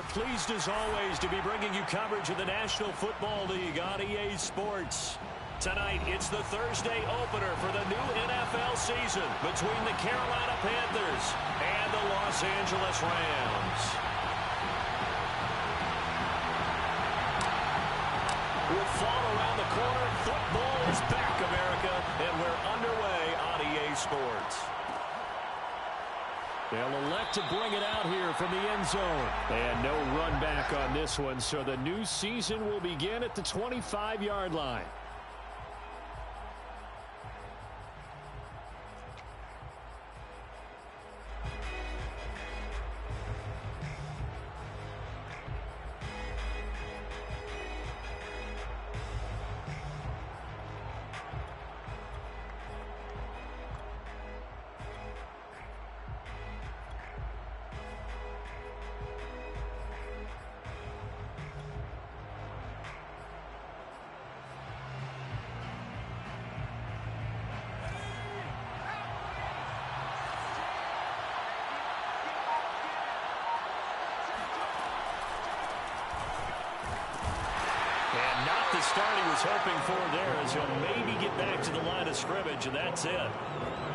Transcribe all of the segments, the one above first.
are pleased as always to be bringing you coverage of the National Football League on EA Sports. Tonight, it's the Thursday opener for the new NFL season between the Carolina Panthers and the Los Angeles Rams. With fall around the corner, football is back, America, and we're underway on EA Sports. They'll elect to bring it out here from the end zone. And no run back on this one, so the new season will begin at the 25-yard line. Start he was hoping for there as he'll maybe get back to the line of scrimmage, and that's it.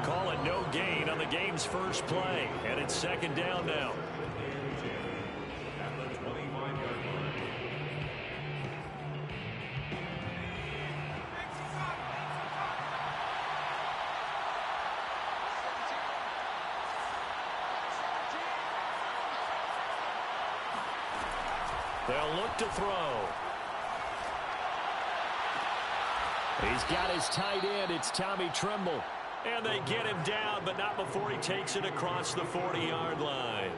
Call it no gain on the game's first play, and it's second down now. They'll look to throw. He's got his tight end. It's Tommy Tremble. And they get him down, but not before he takes it across the 40-yard line.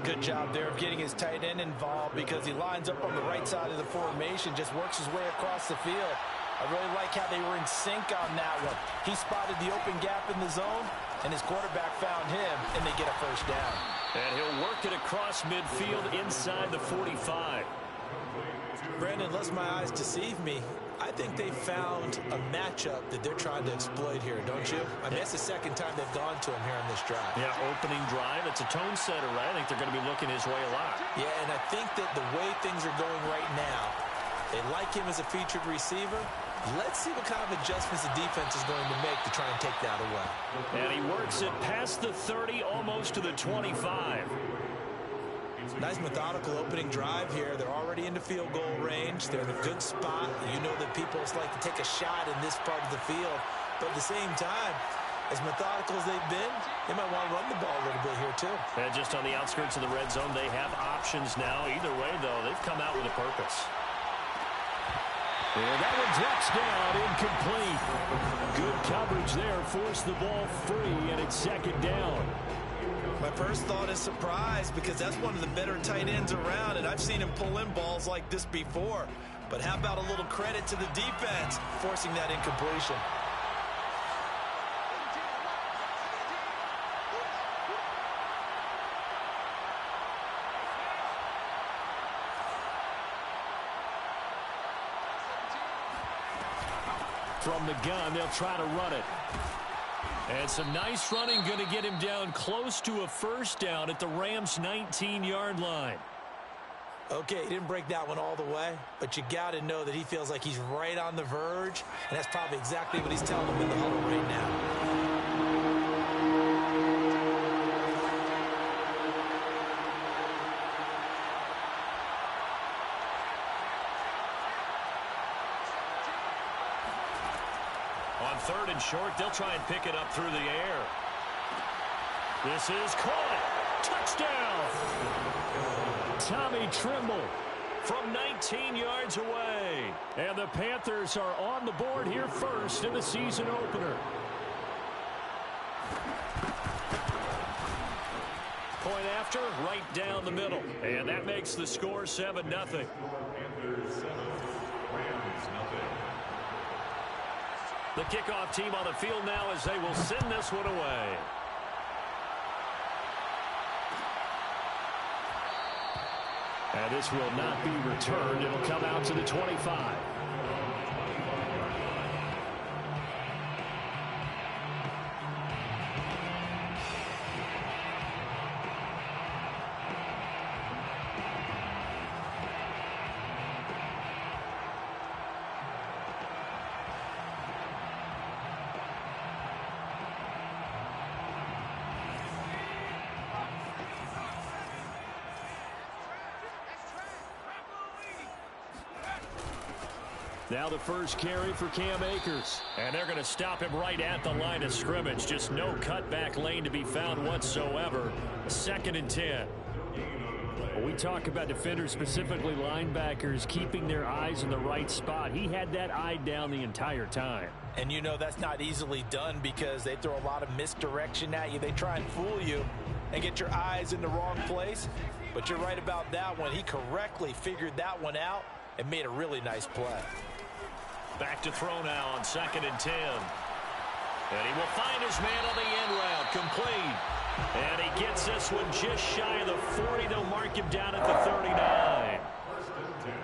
Good job there of getting his tight end involved because he lines up on the right side of the formation, just works his way across the field. I really like how they were in sync on that one. He spotted the open gap in the zone, and his quarterback found him, and they get a first down. And he'll work it across midfield inside the 45. Brandon, unless my eyes deceive me, I think they found a matchup that they're trying to exploit here, don't you? I mean, that's the second time they've gone to him here on this drive. Yeah, opening drive. It's a tone setter, right? I think they're going to be looking his way a lot. Yeah, and I think that the way things are going right now, they like him as a featured receiver. Let's see what kind of adjustments the defense is going to make to try and take that away. And he works it past the 30, almost to the 25. Nice methodical opening drive here. They're already into field goal range. They're in a good spot. You know that people like to take a shot in this part of the field. But at the same time, as methodical as they've been, they might want to run the ball a little bit here too. And just on the outskirts of the red zone, they have options now. Either way, though, they've come out with a purpose. And that one drops down, incomplete. Good coverage there, forced the ball free, and it's second down. My first thought is surprise because that's one of the better tight ends around, and I've seen him pull in balls like this before. But how about a little credit to the defense forcing that incompletion? From the gun, they'll try to run it. And some nice running, going to get him down close to a first down at the Rams' 19-yard line. Okay, he didn't break that one all the way, but you got to know that he feels like he's right on the verge, and that's probably exactly what he's telling them in the huddle right now. On third and short, they'll try and pick it up through the air. This is caught. Touchdown. Tommy Tremble from 19 yards away. And the Panthers are on the board here first in the season opener. Point after, right down the middle. And that makes the score 7-0. The kickoff team on the field now as they will send this one away. And this will not be returned. It'll come out to the 25. Now the first carry for Cam Akers. And they're going to stop him right at the line of scrimmage. Just no cutback lane to be found whatsoever. 2nd and 10. When we talk about defenders, specifically linebackers, keeping their eyes in the right spot, he had that eye down the entire time. And you know that's not easily done because they throw a lot of misdirection at you. They try and fool you and get your eyes in the wrong place. But you're right about that one. He correctly figured that one out and made a really nice play. Back to throw now on 2nd and 10. And he will find his man on the end route. Complete. And he gets this one just shy of the 40. They'll mark him down at the 39.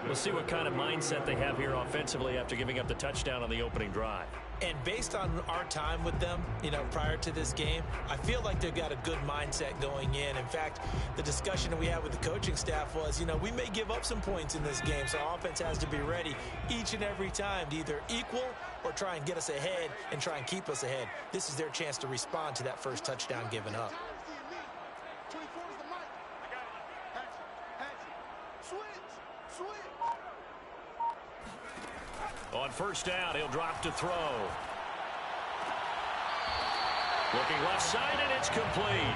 We'll see what kind of mindset they have here offensively after giving up the touchdown on the opening drive. And based on our time with them, prior to this game, I feel like they've got a good mindset going in. In fact, the discussion that we had with the coaching staff was, we may give up some points in this game, so our offense has to be ready each and every time to either equal or try and get us ahead and try and keep us ahead. This is their chance to respond to that first touchdown given up. On first down, he'll drop to throw. Looking left side, and it's complete.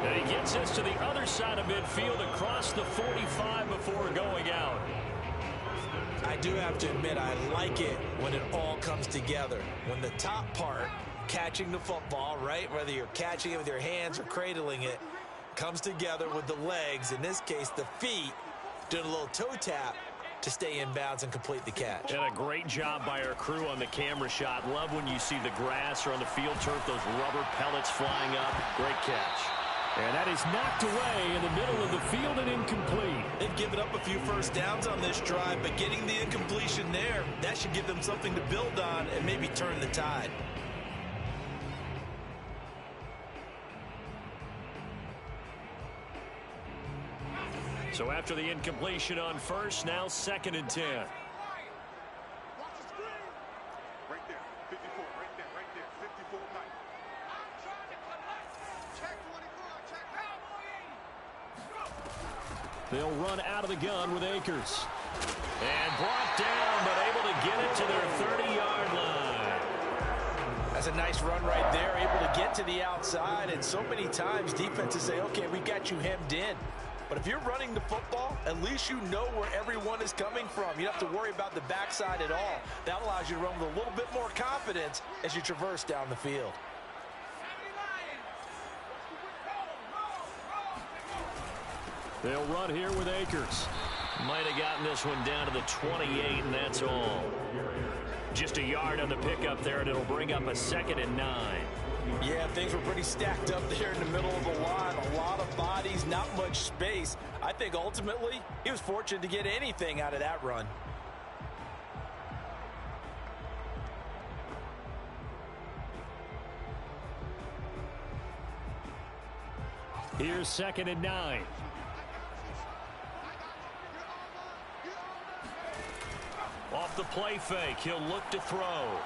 And he gets this to the other side of midfield across the 45 before going out. I do have to admit, I like it when it all comes together. When the top part, catching the football, right, whether you're catching it with your hands or cradling it, comes together with the legs, in this case the feet, doing a little toe tap to stay in bounds and complete the catch. And a great job by our crew on the camera shot. Love when you see the grass or on the field turf, those rubber pellets flying up. Great catch. And that is knocked away in the middle of the field and incomplete. They've given up a few first downs on this drive, but getting the incompletion there, that should give them something to build on and maybe turn the tide. So after the incompletion on first, now 2nd and 10. Watch the screen. Right there, 54, right there, 54 right. I'm trying to collect. Check 24, check. They'll run out of the gun with Akers. And brought down, but able to get it to their 30-yard line. That's a nice run right there, able to get to the outside. And so many times defenses say, okay, we got you hemmed in. But if you're running the football, at least you know where everyone is coming from. You don't have to worry about the backside at all. That allows you to run with a little bit more confidence as you traverse down the field. They'll run here with Akers. Might have gotten this one down to the 28, and that's all. Just a yard on the pickup there, and it'll bring up a 2nd and 9. Yeah, things were pretty stacked up there in the middle of the line. A lot of bodies, not much space. I think ultimately he was fortunate to get anything out of that run. Here's 2nd and 9. Off the play fake, he'll look to throw.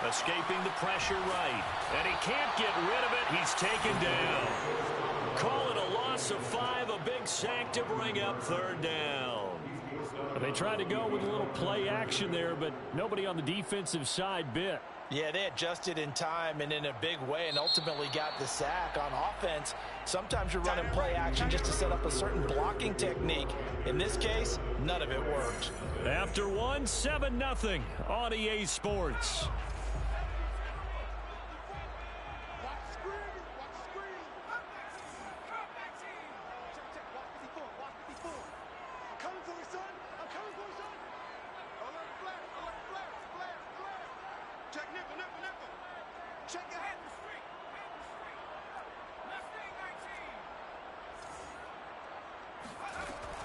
Escaping the pressure right. And he can't get rid of it. He's taken down. Call it a loss of 5. A big sack to bring up 3rd down. They tried to go with a little play action there, but nobody on the defensive side bit. Yeah, they adjusted in time and in a big way and ultimately got the sack. On offense, sometimes you're running play action just to set up a certain blocking technique. In this case, none of it worked. After one, 7-0 on EA Sports.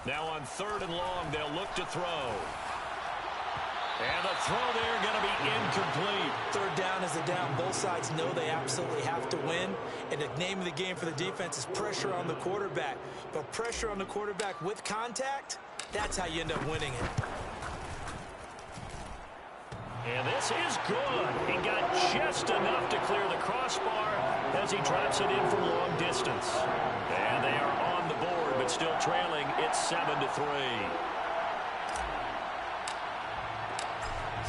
Now on 3rd and long, they'll look to throw. And the throw there going to be incomplete. 3rd down is a down. Both sides know they absolutely have to win. And the name of the game for the defense is pressure on the quarterback. But pressure on the quarterback with contact, that's how you end up winning it. And this is good. He got just enough to clear the crossbar as he drops it in from long distance. And they are on the board, but still trailing. It's 7-3.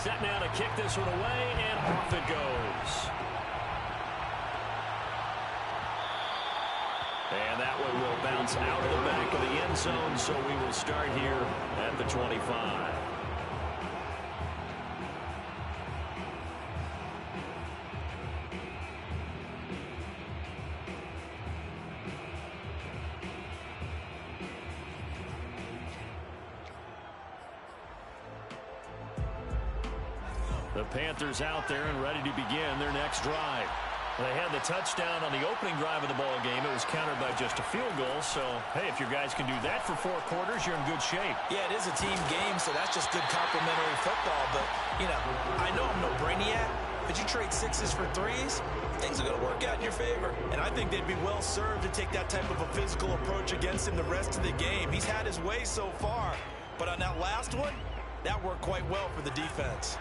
Set now to kick this one away, and off it goes. And that one will bounce out of the back of the end zone, so we will start here at the 25. The Panthers out there and ready to begin their next drive. They had the touchdown on the opening drive of the ball game. It was countered by just a field goal. So, hey, if your guys can do that for 4 quarters, you're in good shape. Yeah, it is a team game, so that's just good complimentary football. But, you know, I know I'm no brainiac, but you trade 6s for 3s, things are going to work out in your favor. And I think they'd be well served to take that type of a physical approach against him the rest of the game. He's had his way so far, but on that last one, that worked quite well for the defense.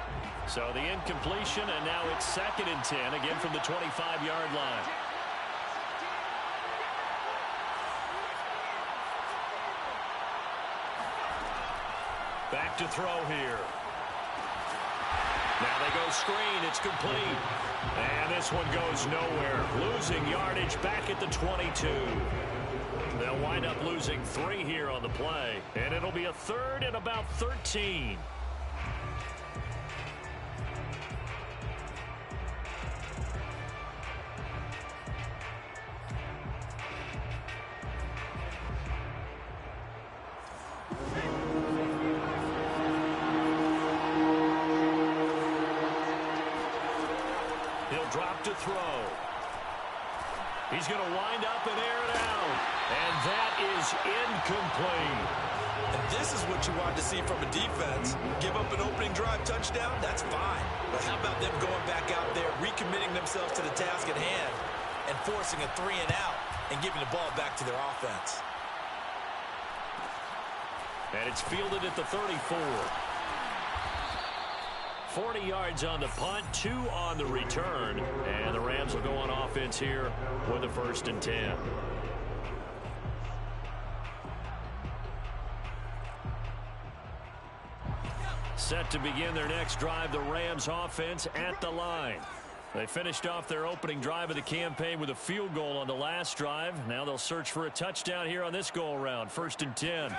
So the incompletion, and now it's 2nd and 10, again from the 25-yard line. Back to throw here. Now they go screen. It's complete. And this one goes nowhere. Losing yardage back at the 22. They'll wind up losing 3 here on the play. And it'll be a 3rd and about 13. Drop to throw. He's going to wind up and air it out. And that is incomplete. And this is what you want to see from a defense. Give up an opening drive touchdown, that's fine. But how about them going back out there, recommitting themselves to the task at hand, and forcing a 3 and out, and giving the ball back to their offense. And it's fielded at the 34. 40 yards on the punt, 2 on the return. And the Rams will go on offense here with a 1st and 10. Set to begin their next drive, the Rams offense at the line. They finished off their opening drive of the campaign with a field goal on the last drive. Now they'll search for a touchdown here on this go-around, 1st and 10.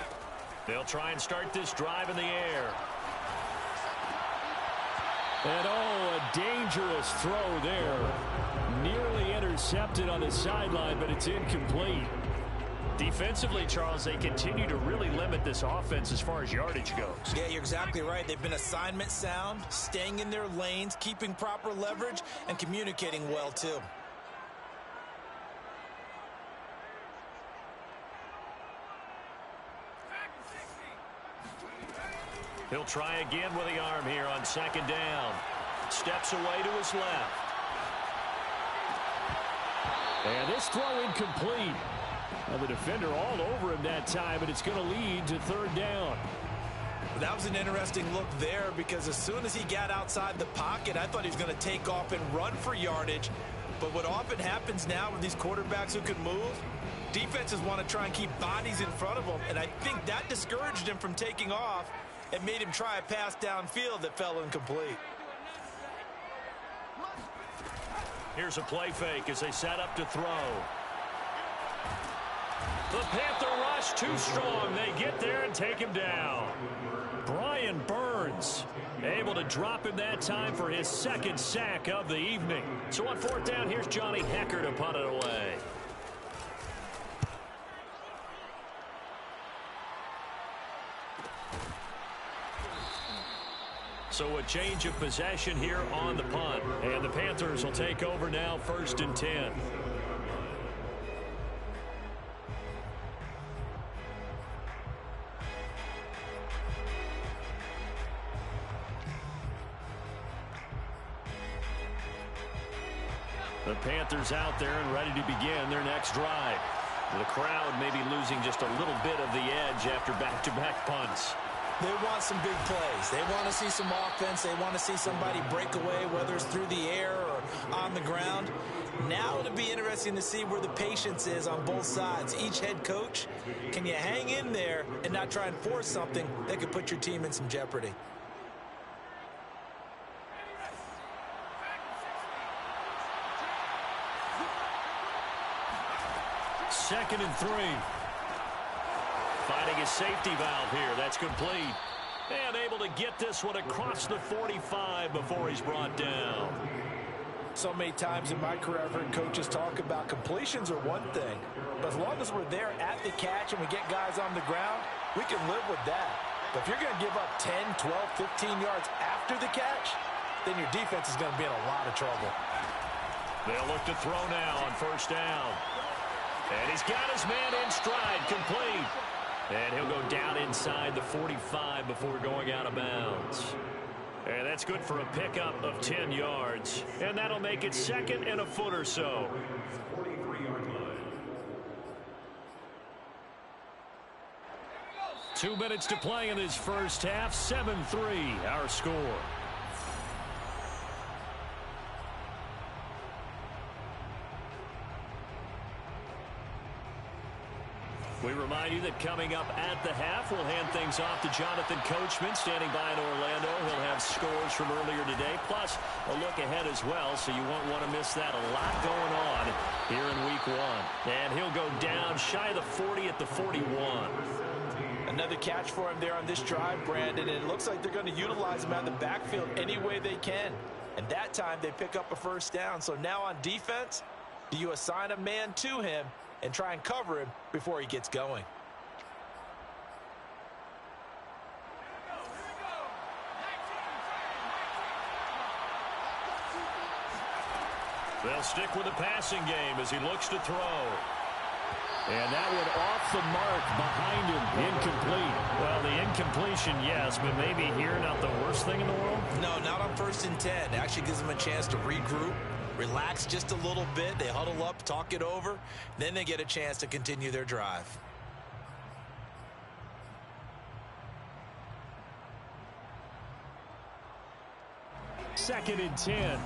They'll try and start this drive in the air. And, oh, a dangerous throw there. Nearly intercepted on the sideline, but it's incomplete. Defensively, Charles, they continue to really limit this offense as far as yardage goes. Yeah, you're exactly right. They've been assignment sound, staying in their lanes, keeping proper leverage, and communicating well, too. He'll try again with the arm here on 2nd down. Steps away to his left. And this throw incomplete. Well, the defender all over him that time, but it's going to lead to 3rd down. That was an interesting look there because as soon as he got outside the pocket, I thought he was going to take off and run for yardage. But what often happens now with these quarterbacks who can move, defenses want to try and keep bodies in front of them, and I think that discouraged him from taking off and made him try a pass downfield that fell incomplete. Here's a play fake as they set up to throw. The Panther rush too strong. They get there and take him down. Brian Burns able to drop him that time for his 2nd sack of the evening. So on 4th down, here's Johnny Hecker to punt it away. So a change of possession here on the punt. And the Panthers will take over now, 1st and 10. The Panthers out there and ready to begin their next drive. The crowd may be losing just a little bit of the edge after back-to-back punts. They want some big plays. They want to see some offense. They want to see somebody break away, whether it's through the air or on the ground. Now it'll be interesting to see where the patience is on both sides. Each head coach, can you hang in there and not try and force something that could put your team in some jeopardy? 2nd and 3. Finding a safety valve here. That's complete. And able to get this one across the 45 before he's brought down. So many times in my career, I've heard coaches talk about completions are one thing. But as long as we're there at the catch and we get guys on the ground, we can live with that. But if you're going to give up 10, 12, 15 yards after the catch, then your defense is going to be in a lot of trouble. They'll look to throw now on 1st down. And he's got his man in stride, complete. And he'll go down inside the 45 before going out of bounds. And that's good for a pickup of 10 yards. And that'll make it 2nd and a foot or so. 2 minutes to play in this first half. 7-3 our score. We remind you that coming up at the half, we'll hand things off to Jonathan Coachman, standing by in Orlando. He'll have scores from earlier today, plus a look ahead as well, so you won't want to miss that. A lot going on here in Week 1. And he'll go down shy of the 40 at the 41. Another catch for him there on this drive, Brandon, and it looks like they're going to utilize him out of the backfield any way they can. And that time they pick up a 1st down. So now on defense, do you assign a man to him and try and cover him before he gets going? They'll stick with the passing game as he looks to throw. And that one off the mark behind him. Incomplete. Well, the incompletion, yes, but maybe here not the worst thing in the world? No, not on 1st and 10. It actually gives them a chance to regroup, relax just a little bit. They huddle up, talk it over. Then they get a chance to continue their drive. Second and 10.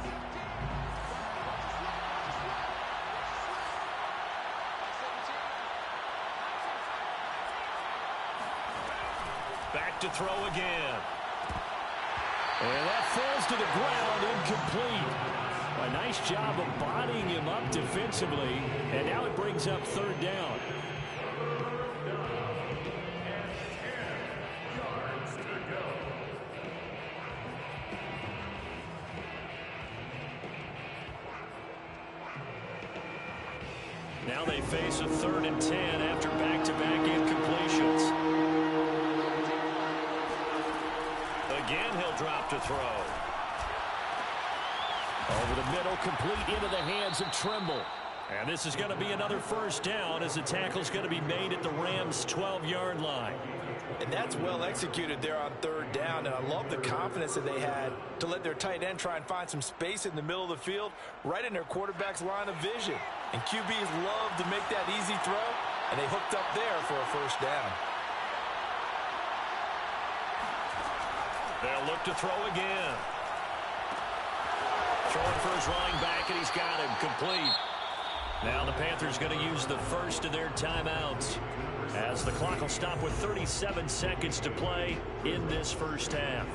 Back to throw again. And that falls to the ground, incomplete. A nice job of bodying him up defensively, and now it brings up 3rd down. Now they face a 3rd and 10 after back-to-back incompletions. Again, he'll drop to throw. Over the middle, complete into the hands of Trimble. And this is going to be another 1st down as the tackle's going to be made at the Rams' 12-yard line. And that's well executed there on 3rd down. And I love the confidence that they had to let their tight end try and find some space in the middle of the field, right in their quarterback's line of vision. And QBs love to make that easy throw, and they hooked up there for a 1st down. They'll look to throw again. Throwing for his running back, and he's got him complete. Now the Panthers going to use the first of their timeouts as the clock will stop with 37 seconds to play in this first half.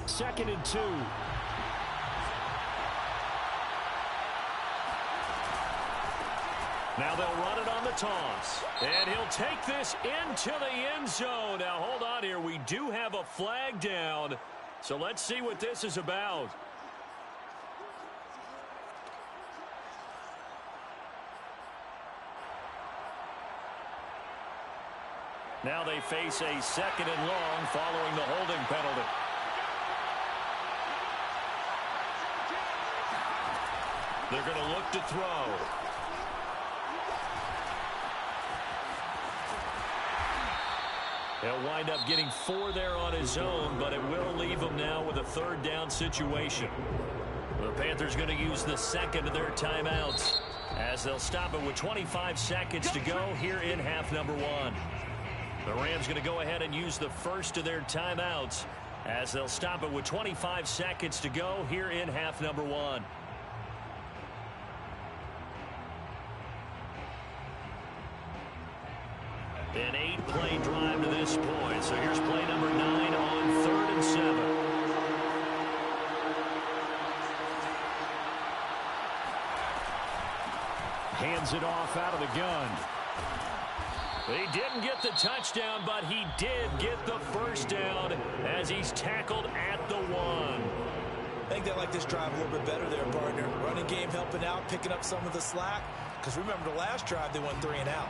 Second and 2. Now they'll run it on the toss. And he'll take this into the end zone. Now, hold on here. We do have a flag down. So let's see what this is about. Now they face a 2nd and long following the holding penalty. They're going to look to throw. He'll wind up getting 4 there on his own, but it will leave him now with a 3rd down situation. The Panthers going to use the 2nd of their timeouts as they'll stop it with 25 seconds to go here in half number 1. The Rams going to go ahead and use the 1st of their timeouts as they'll stop it with 25 seconds to go here in half number 1. An 8-play drive to this point. So here's play number 9 on 3rd and 7. Hands it off out of the gun. He didn't get the touchdown, but he did get the first down as he's tackled at the 1. I think they like this drive a little bit better there, partner. Running game helping out, picking up some of the slack. Because remember the last drive, they went 3 and out.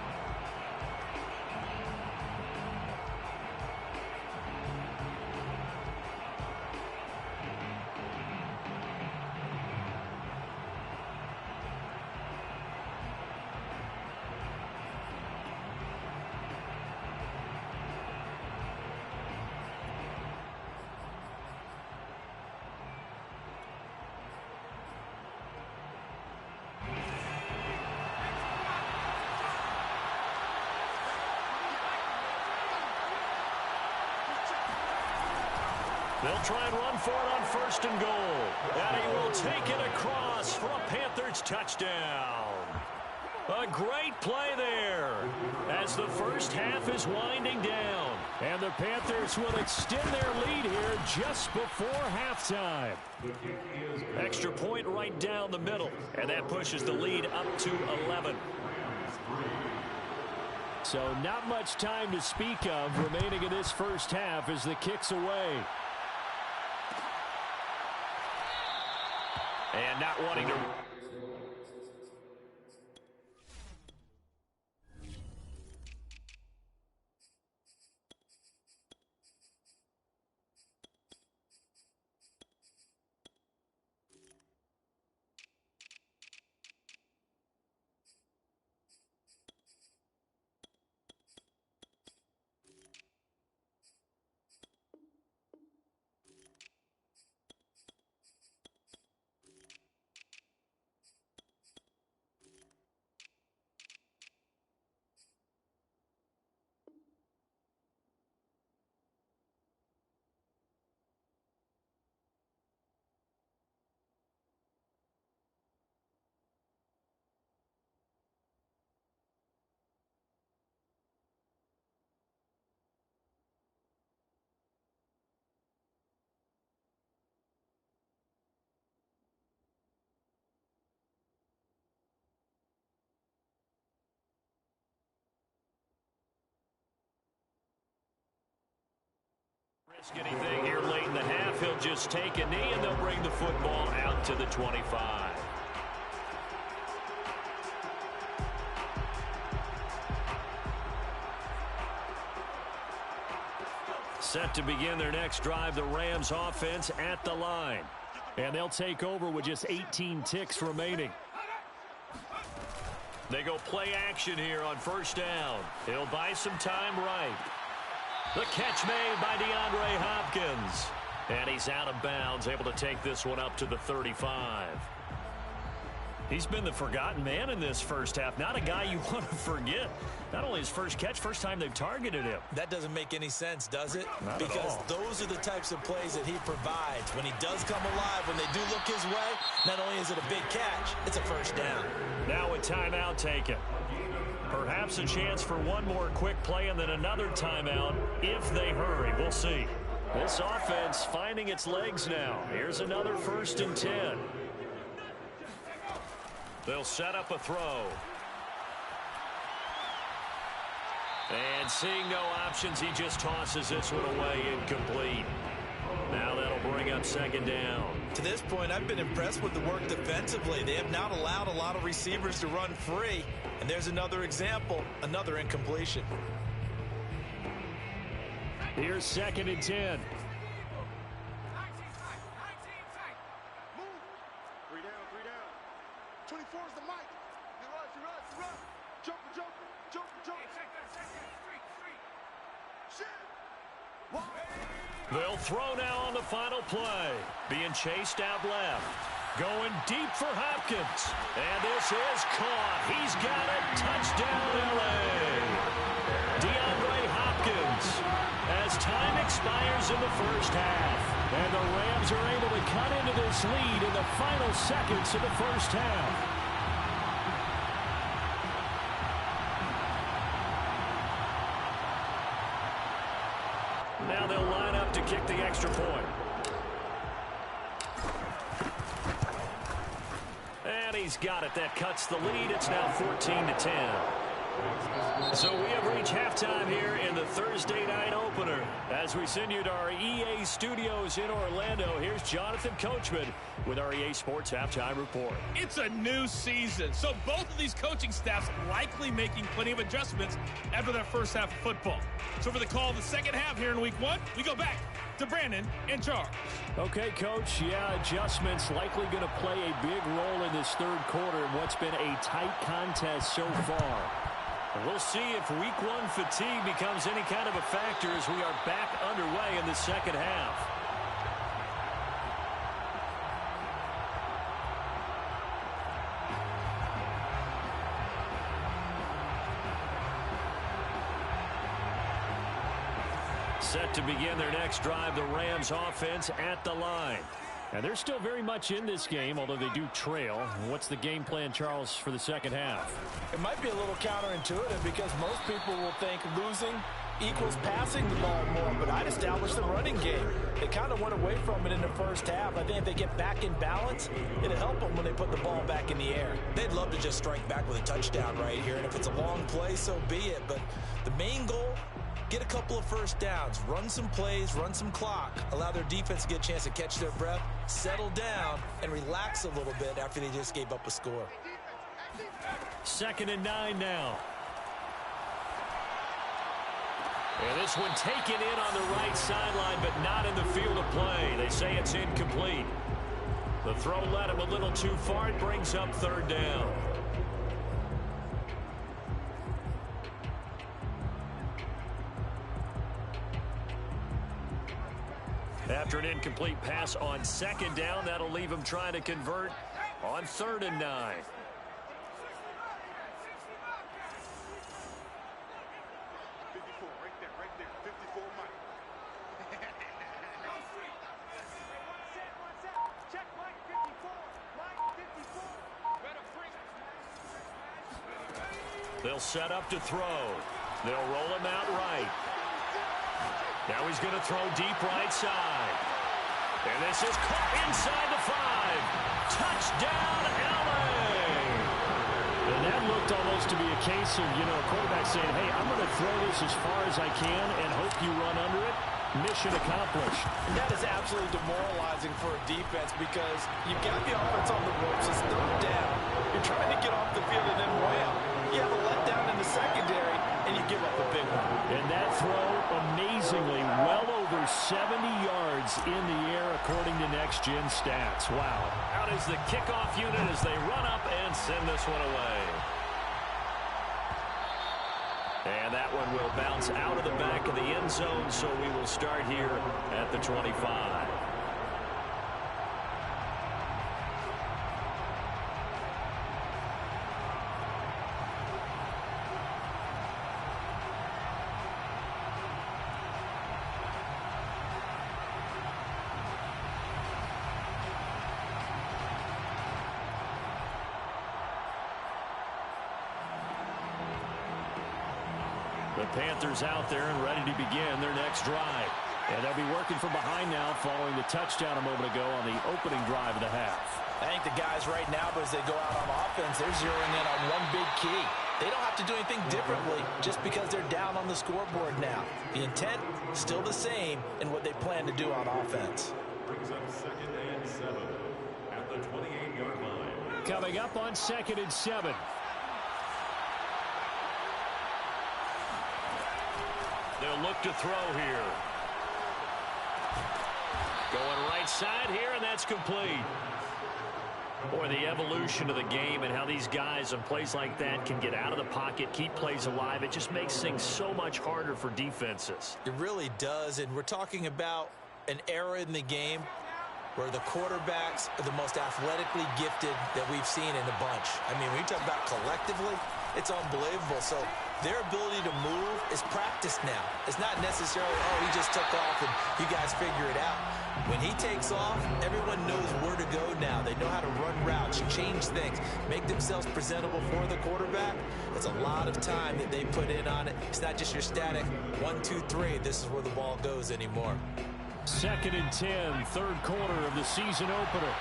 They'll try and run for it on 1st and goal. And he will take it across for a Panthers touchdown. A great play there as the first half is winding down. And the Panthers will extend their lead here just before halftime. Extra point right down the middle. And that pushes the lead up to 11. So not much time to speak of remaining in this first half as the kick's away. And not wanting to... Risk anything here late in the half. He'll just take a knee, and they'll bring the football out to the 25. Set to begin their next drive, the Rams offense at the line. And they'll take over with just 18 ticks remaining. They go play action here on 1st down. He'll buy some time right. The catch made by DeAndre Hopkins. And he's out of bounds, able to take this one up to the 35. He's been the forgotten man in this first half. Not a guy you want to forget. Not only his first catch, first time they've targeted him. That doesn't make any sense, does it? Not because at all. Those are the types of plays that he provides. When he does come alive, when they do look his way, not only is it a big catch, it's a first down. Now a timeout taken. Perhaps a chance for one more quick play and then another timeout if they hurry. We'll see. This offense finding its legs now. Here's another 1st and 10. They'll set up a throw. And seeing no options, he just tosses this one away incomplete. Now that'll bring up 2nd down. To this point, I've been impressed with the work defensively. They have not allowed a lot of receivers to run free. And there's another example, another incompletion. Here's 2nd and 10. 3 down, 3 down. 24 is the mic. You run. Jumper. Shit. They'll throw now on the final play. Being chased out left. Going deep for Hopkins. And this is caught. He's got it. Touchdown, L.A. DeAndre Hopkins as time expires in the first half. And the Rams are able to cut into this lead in the final seconds of the first half. he's got it. That cuts the lead. It's now 14-10. So we have reached halftime here in the Thursday night opener. As we send you to our EA studios in Orlando, here's Jonathan Coachman with our EA Sports Halftime Report. It's a new season, so both of these coaching staffs likely making plenty of adjustments after that first half of football. So for the call of the second half here in week 1, we go back to Brandon and Charles. Okay, Coach. Yeah, adjustments likely going to play a big role in this third quarter in what's been a tight contest so far. We'll see if week 1 fatigue becomes any kind of a factor as we are back underway in the second half. Set to begin their next drive, the Rams offense at the line. And they're still very much in this game, although they do trail. What's the game plan, Charles, for the second half? It might be a little counterintuitive because most people will think losing equals passing the ball more, but I'd establish the running game. They kind of went away from it in the first half. I think if they get back in balance, it'll help them when they put the ball back in the air. They'd love to just strike back with a touchdown right here, and if it's a long play, so be it. But the main goal, get a couple of first downs, run some plays, run some clock, allow their defense to get a chance to catch their breath, settle down, and relax a little bit after they just gave up a score. 2nd and 9 now. And this one taken in on the right sideline, but not in the field of play. They say it's incomplete. The throw led him a little too far. It brings up 3rd down. After an incomplete pass on 2nd down, that'll leave him trying to convert on 3rd and 9. They'll set up to throw. They'll roll him out right. Now he's going to throw deep right side. And this is caught inside the 5. Touchdown, LA! And that looked almost to be a case of, a quarterback saying, hey, I'm going to throw this as far as I can and hope you run under it. Mission accomplished. And that is absolutely demoralizing for a defense because you've got the offense on the ropes. It's 3rd down. You're trying to get off the field and then wham. You have a letdown in the secondary, and you give up a big one. And that throw, amazingly, well over 70 yards in the air, according to Next Gen Stats. Wow. Out is the kickoff unit as they run up and send this one away. And that one will bounce out of the back of the end zone, so we will start here at the 25. The Panthers out there and ready to begin their next drive. And they'll be working from behind now following the touchdown a moment ago on the opening drive of the half. I think the guys right now, as they go out on offense, they're zeroing in on one big key. They don't have to do anything differently just because they're down on the scoreboard now. The intent, still the same in what they plan to do on offense. Brings up 2nd and 7 at the 28-yard line. Coming up on 2nd and 7. They'll look to throw here. Going right side here, and that's complete. Boy, the evolution of the game and how these guys on plays like that can get out of the pocket, keep plays alive, it just makes things so much harder for defenses. It really does, and we're talking about an era in the game where the quarterbacks are the most athletically gifted that we've seen in a bunch. I mean, when you talk about collectively, it's unbelievable. So their ability to move is practiced now. It's not necessarily, oh, he just took off and you guys figure it out. When he takes off, everyone knows where to go now. They know how to run routes, change things, make themselves presentable for the quarterback. It's a lot of time that they put in on it. It's not just your static 1, 2, 3. This is where the ball goes anymore. 2nd and 10, third quarter of the season opener.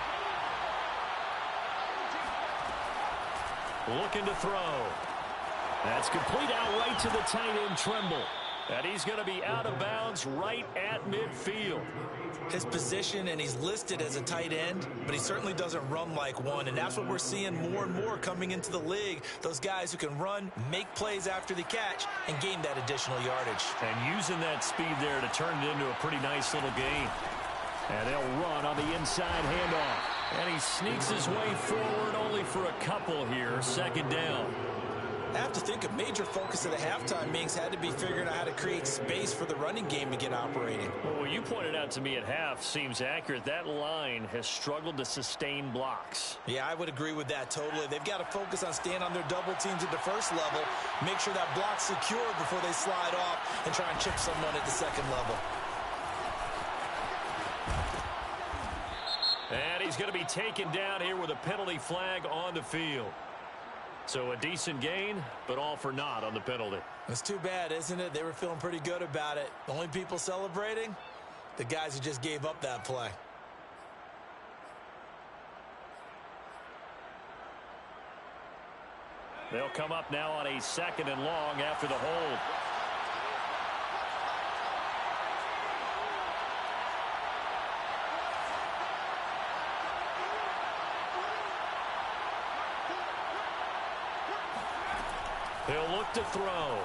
Looking to throw. That's complete out right to the tight end, Trimble. And he's going to be out of bounds right at midfield. His position, and he's listed as a tight end, but he certainly doesn't run like one, and that's what we're seeing more and more coming into the league. Those guys who can run, make plays after the catch, and gain that additional yardage. And using that speed there to turn it into a pretty nice little game. And they'll run on the inside handoff. And he sneaks his way forward only for a couple here. Second down. I have to think a major focus of the halftime meetings had to be figuring out how to create space for the running game to get operating. Well, what you pointed out to me at half seems accurate. That line has struggled to sustain blocks. Yeah, I would agree with that totally. They've got to focus on staying on their double teams at the first level, make sure that block's secure before they slide off and try and chip someone at the second level. And he's going to be taken down here with a penalty flag on the field. So a decent gain, but all for naught on the penalty. It's too bad, isn't it? They were feeling pretty good about it. The only people celebrating, the guys who just gave up that play. They'll come up now on a second and long after the hold. He'll look to throw.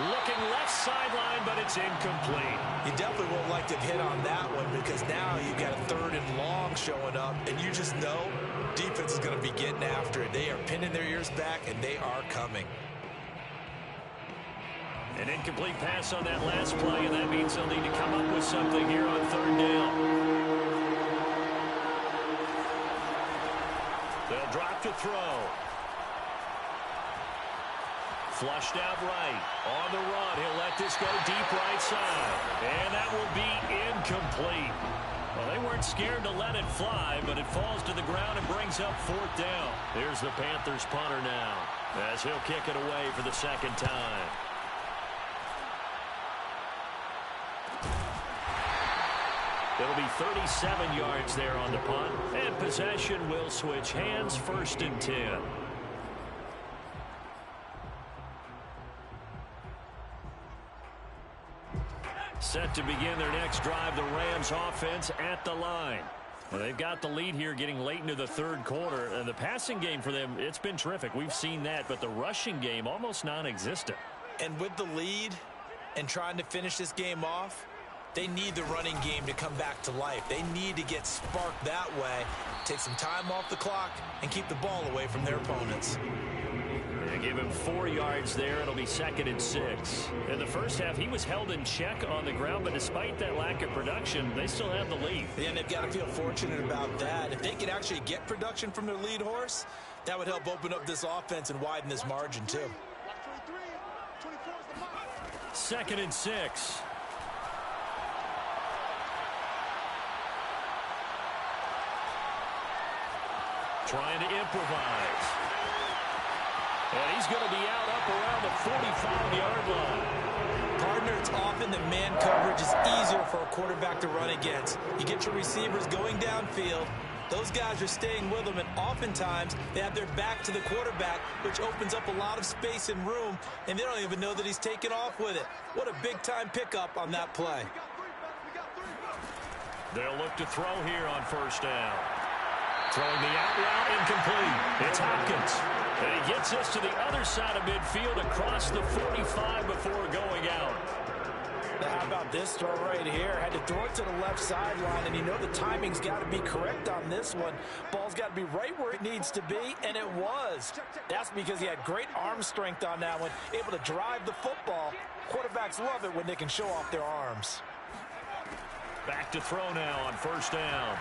Looking left sideline, but it's incomplete. You definitely won't like to hit on that one because now you've got a third and long showing up, and you just know defense is going to be getting after it. They are pinning their ears back, and they are coming. An incomplete pass on that last play, and that means they'll need to come up with something here on third down. They'll drop to throw. Flushed out right. On the run, he'll let this go deep right side. And that will be incomplete. Well, they weren't scared to let it fly, but it falls to the ground and brings up fourth down. Here's the Panthers punter now, as he'll kick it away for the second time. It'll be 37 yards there on the punt, and possession will switch hands, 1st and 10. Set to begin their next drive, the Rams offense at the line. Well, they've got the lead here getting late into the third quarter. And the passing game for them, it's been terrific. We've seen that, but the rushing game almost non-existent. And with the lead and trying to finish this game off, they need the running game to come back to life. They need to get sparked that way, take some time off the clock, and keep the ball away from their opponents. They give him 4 yards there. It'll be 2nd and 6. In the first half, he was held in check on the ground, but despite that lack of production, they still have the lead. Yeah, and they've got to feel fortunate about that. If they could actually get production from their lead horse, that would help open up this offense and widen this margin, too. 2nd and 6. Trying to improvise. And he's going to be out up around the 45-yard line. Partner, it's often that man coverage is easier for a quarterback to run against. You get your receivers going downfield. Those guys are staying with them, and oftentimes they have their back to the quarterback, which opens up a lot of space and room, and they don't even know that he's taken off with it. What a big-time pickup on that play. They'll look to throw here on 1st down. Throwing the out route, incomplete. It's Hopkins. And he gets us to the other side of midfield across the 45 before going out. Now, how about this throw right here? Had to throw it to the left sideline, and you know the timing's got to be correct on this one. Ball's got to be right where it needs to be, and it was. That's because he had great arm strength on that one, able to drive the football. Quarterbacks love it when they can show off their arms. Back to throw now on 1st down.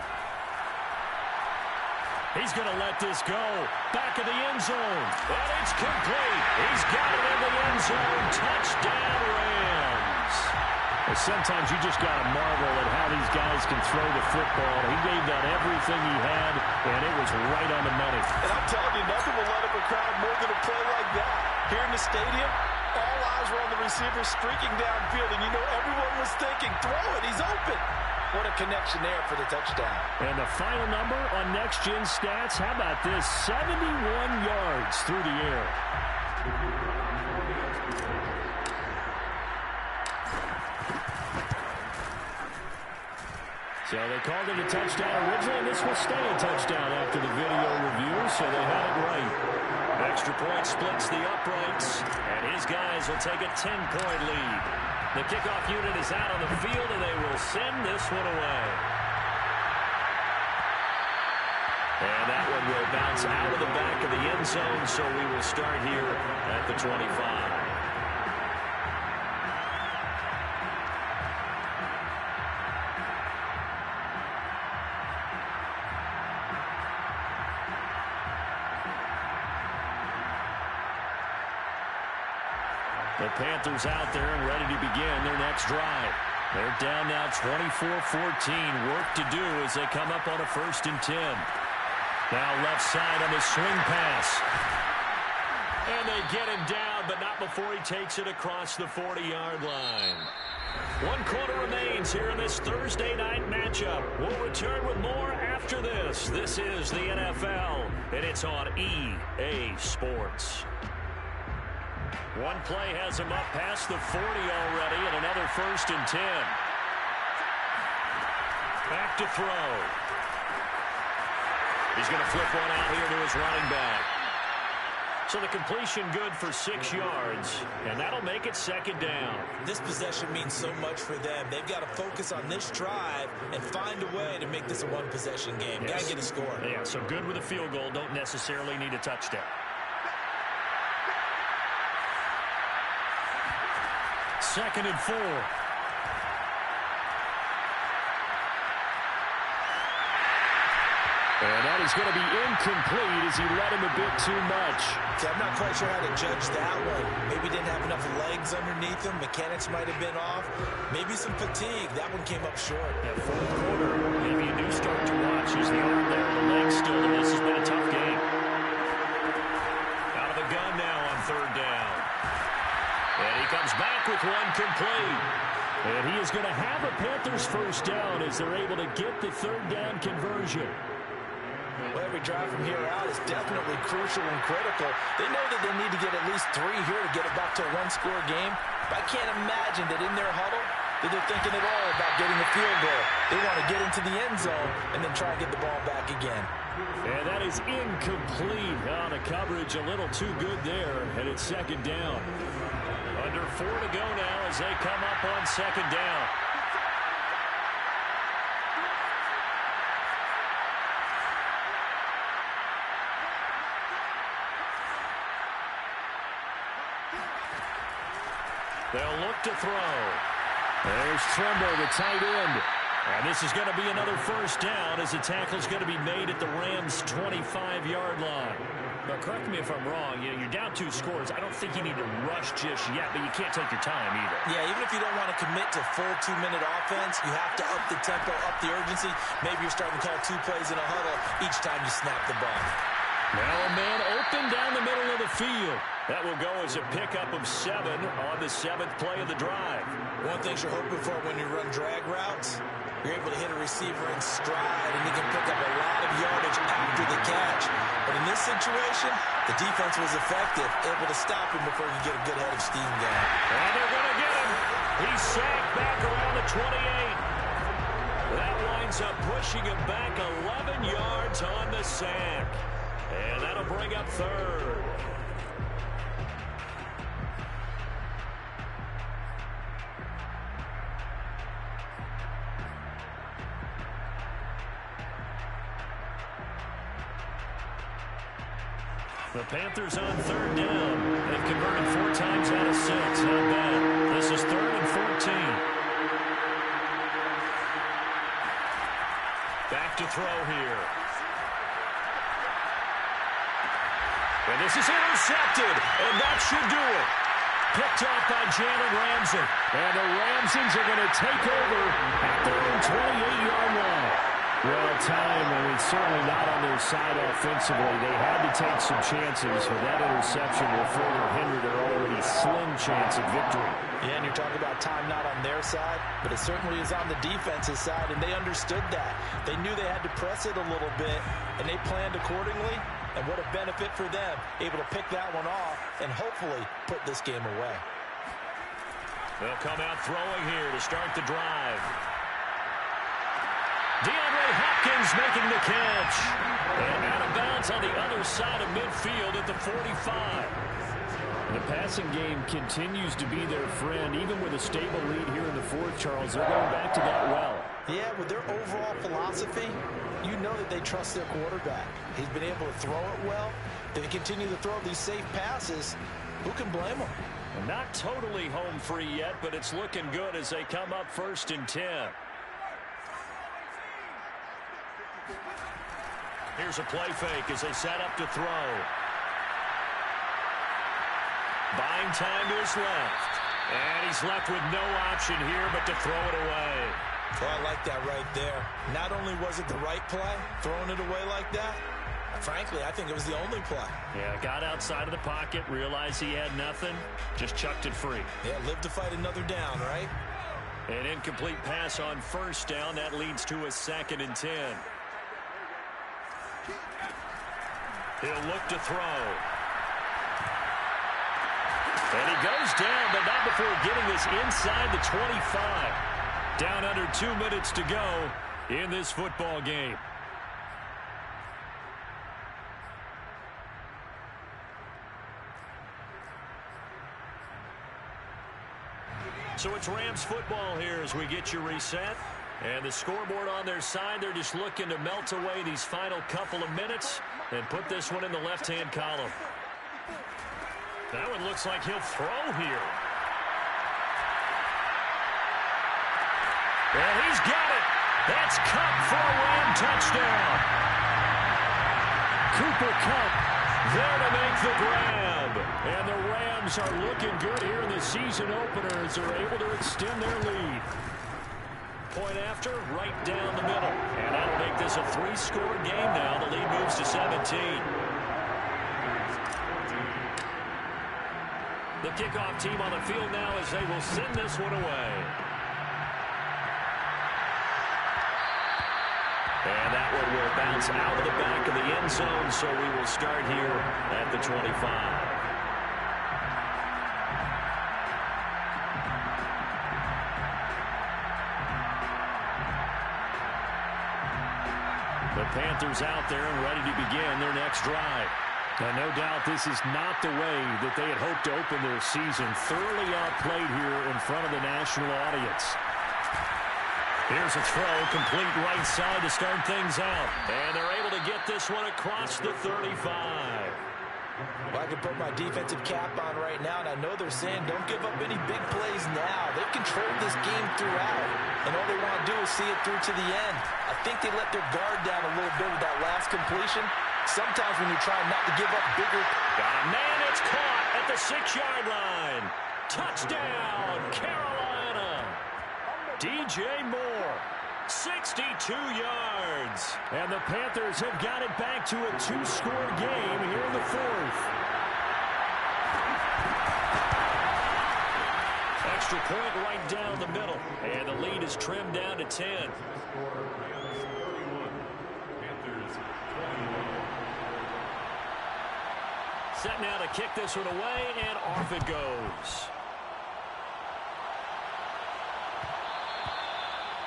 He's going to let this go. Back of the end zone. And it's complete. He's got it in the end zone. Touchdown, Rams. Well, sometimes you just got to marvel at how these guys can throw the football. He gave that everything he had, and it was right on the money. And I'm telling you, nothing will light up a crowd more than a play like that. Here in the stadium, all eyes were on the receiver streaking downfield, and you know everyone was thinking, throw it, he's open. What a Excellent connection there for the touchdown. And the final number on Next Gen Stats, how about this? 71 yards through the air. So they called it a touchdown originally. This will stay a touchdown after the video review, so they had it right. Extra point splits the uprights, and his guys will take a 10-point lead. The kickoff unit is out on the field, and they will send this one away. And that one will bounce out of the back of the end zone, so we will start here at the 25. The Panthers out there and ready to begin their next drive. They're down now 24-14. Work to do as they come up on a 1st and 10. Now left side on the swing pass. And they get him down, but not before he takes it across the 40-yard line. 1 quarter remains here in this Thursday night matchup. We'll return with more after this. This is the NFL, and it's on EA Sports. One play has him up past the 40 already, and another 1st and 10. Back to throw. He's going to flip one out here to his running back. So the completion good for 6 yards, and that'll make it 2nd down. This possession means so much for them. They've got to focus on this drive and find a way to make this a one-possession game. Got to get a score. Yeah, so good with a field goal. Don't necessarily need a touchdown. 2nd and 4. And that is going to be incomplete as he led him a bit too much. I'm not quite sure how to judge that one. Maybe didn't have enough legs underneath him. Mechanics might have been off. Maybe some fatigue. That one came up short. Yeah, 4th quarter. Maybe you do start to watch. He's the arm there. The legs still. This has been a tough game. Out of the gun now on 3rd down. And he comes back with one complete. And he is going to have a Panthers 1st down as they're able to get the 3rd down conversion. Well, every drive from here out is definitely crucial and critical. They know that they need to get at least 3 here to get it back to a 1-score game. But I can't imagine that in their huddle that they're thinking at all about getting a field goal. They want to get into the end zone and then try and get the ball back again. And that is incomplete. The coverage a little too good there, and it's 2nd down. Under 4 to go now as they come up on 2nd down. They'll look to throw. There's Trimble, the tight end. And this is going to be another 1st down as the tackle's going to be made at the Rams' 25-yard line. But correct me if I'm wrong, you're down 2 scores. I don't think you need to rush just yet, but you can't take your time either. Yeah, even if you don't want to commit to full 2-minute offense, you have to up the tempo, up the urgency. Maybe you're starting to call 2 plays in a huddle each time you snap the ball. Now a man open down the middle of the field. That will go as a pickup of 7 on the 7th play of the drive. One thing you're hoping for when you run drag routes, you're able to hit a receiver in stride, and you can pick up a lot of yardage after the catch. But in this situation, the defense was effective, able to stop him before you get a good head of steam going. And they're going to get him. He's sacked back around the 28. That winds up pushing him back 11 yards on the sack. And that'll bring up 3rd. The Panthers on 3rd down. They've converted 4 times out of 6. Not bad. This is 3rd and 14. Back to throw here. And this is intercepted. And that should do it. Picked off by Jalen Ramsey. And the Ramsons are going to take over at their own 28-yard line. Well, time, certainly not on their side offensively. They had to take some chances, but that interception will further hinder their already slim chance of victory. Yeah, and you're talking about time not on their side, but it certainly is on the defense's side, and they understood that. They knew they had to press it a little bit, and they planned accordingly, and what a benefit for them, able to pick that one off and hopefully put this game away. They'll come out throwing here to start the drive. DeAndre Hopkins making the catch. And out of bounds on the other side of midfield at the 45. The passing game continues to be their friend, even with a stable lead here in the fourth, Charles. They're going back to that well. Yeah, with their overall philosophy, you know that they trust their quarterback. He's been able to throw it well. They continue to throw these safe passes. Who can blame them? Not totally home free yet, but it's looking good as they come up 1st and 10. Here's a play fake as they set up to throw. Buying time to his left. And he's left with no option here but to throw it away. Oh, I like that right there. Not only was it the right play, throwing it away like that, frankly, I think it was the only play. Yeah, got outside of the pocket, realized he had nothing, just chucked it free. Yeah, live to fight another down, right? An incomplete pass on 1st down. That leads to a 2nd and 10. He'll look to throw. And he goes down, but not before getting this inside the 25. Down under 2 minutes to go in this football game. So it's Rams football here as we get you reset. And the scoreboard on their side, they're just looking to melt away these final couple of minutes and put this one in the left-hand column. That one looks like he'll throw here. And he's got it. That's Kupp for a Ram touchdown. Cooper Kupp there to make the grab. And the Rams are looking good here in the season opener as they're able to extend their lead. Point after, right down the middle. And that'll make this a 3-score game now. The lead moves to 17. The kickoff team on the field now as they will send this one away. And that one will bounce out of the back of the end zone, so we will start here at the 25. The Panthers out there and ready to begin their next drive. And no doubt this is not the way that they had hoped to open their season. Thoroughly outplayed here in front of the national audience. Here's a throw, complete right side to start things out. And they're able to get this one across the 35. Well, I can put my defensive cap on right now, and I know they're saying don't give up any big plays now. They've controlled this game throughout, and all they want to do is see it through to the end. I think they let their guard down a little bit with that last completion. Sometimes when you're trying not to give up bigger... Got a man, it's caught at the 6-yard line. Touchdown, Carolina. DJ Moore, 62 yards. And the Panthers have got it back to a 2-score game here in the fourth. Extra point right down the middle. And the lead is trimmed down to 10. Set now to kick this one away, and off it goes.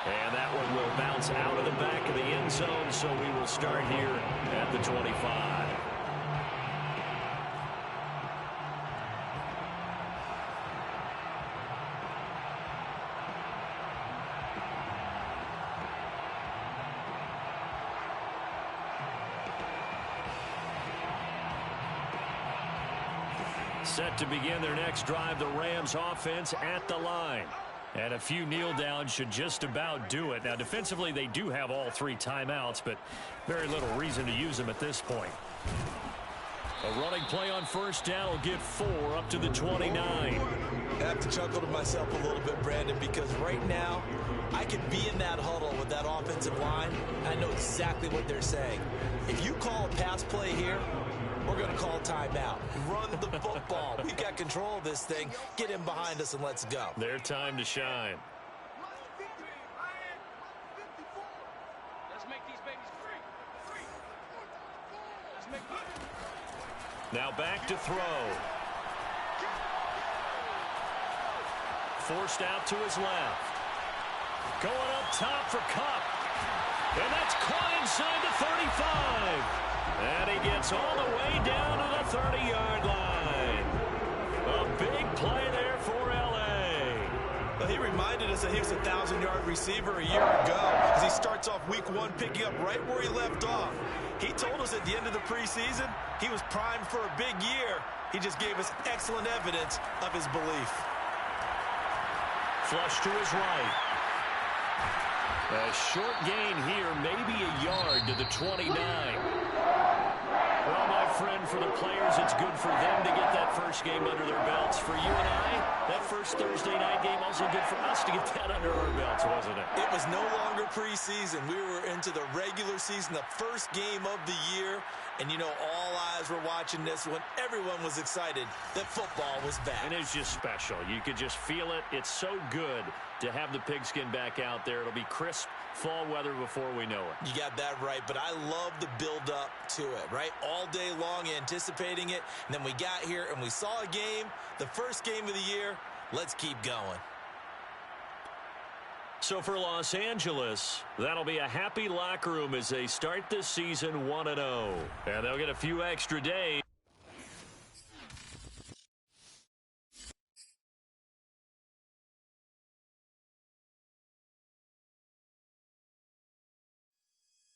And that one will bounce out of the back of the end zone, so we will start here at the 25. Set to begin their next drive, the Rams offense at the line. And a few kneel downs should just about do it. Now, defensively, they do have all 3 timeouts, but very little reason to use them at this point. A running play on 1st down will get 4 up to the 29. I have to chuckle to myself a little bit, Brandon, because right now I could be in that huddle with that offensive line. I know exactly what they're saying. If you call a pass play here, we're going to call timeout. Run the football. We've got control of this thing. Get him behind us and let's go. Their time to shine. Let's make these babies free. Let's make Now back to throw. Forced out to his left. Going up top for Cup. And that's caught inside the 35. And he gets all the way down to the 30-yard line. A big play there for L.A. Well, he reminded us that he was a 1,000-yard receiver a year ago as he starts off week 1 picking up right where he left off. He told us at the end of the preseason he was primed for a big year. He just gave us excellent evidence of his belief. Flush to his right. A short gain here, maybe a yard to the 29. Well, my friend, for the players, it's good for them to get that first game under their belts. For you and I, that first Thursday night game also good for us to get that under our belts, wasn't it? It was no longer preseason. We were into the regular season, the first game of the year. And, you know, all eyes were watching this when everyone was excited that football was back. And it's just special. You could just feel it. It's so good to have the pigskin back out there. It'll be crisp fall weather before we know it. You got that right, but I love the build-up to it, right? All day long anticipating it, and then we got here and we saw a game, the first game of the year. Let's keep going. So for Los Angeles, that'll be a happy locker room as they start this season 1-0. And they'll get a few extra days.